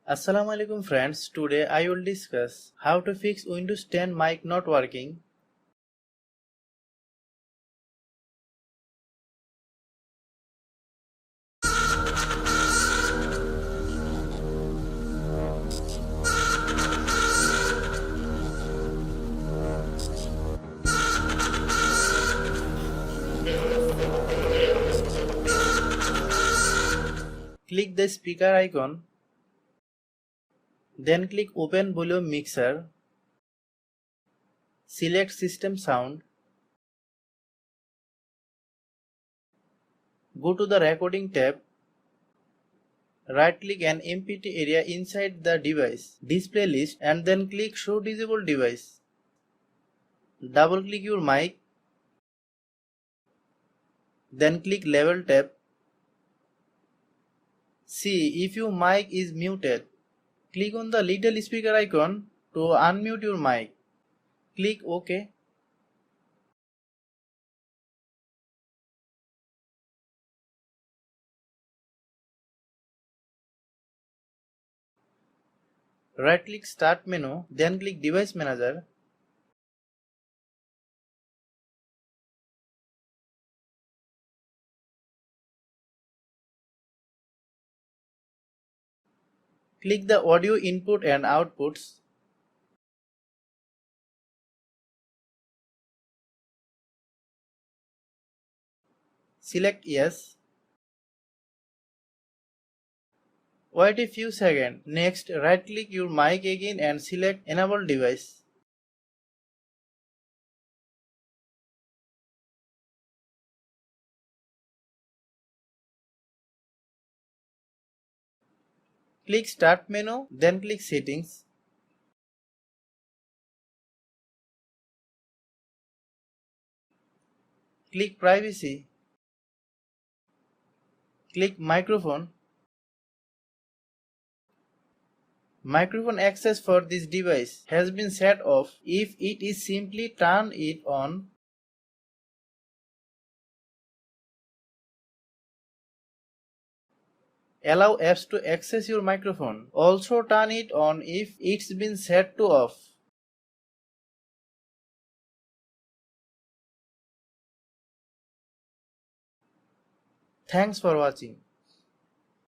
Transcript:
Assalamualaikum friends, today I will discuss how to fix Windows 10 mic not working. Click the speaker icon, then click Open Volume Mixer, select System Sound, go to the Recording tab, right-click an empty area inside the device display list and then click Show Disabled Device. Double-click your mic, then click Level tab. See if your mic is muted. Click on the little speaker icon to unmute your mic. Click OK. Right-click Start menu, then click Device Manager. Click the Audio Input and Outputs. Select Yes. Wait a few seconds. Next, right-click your mic again and select Enable Device. Click Start menu, then click Settings. Click Privacy. Click Microphone. Microphone access for this device has been set off. If it is, simply turn it on. Allow apps to access your microphone. Also turn it on if it's been set to off. Thanks for watching.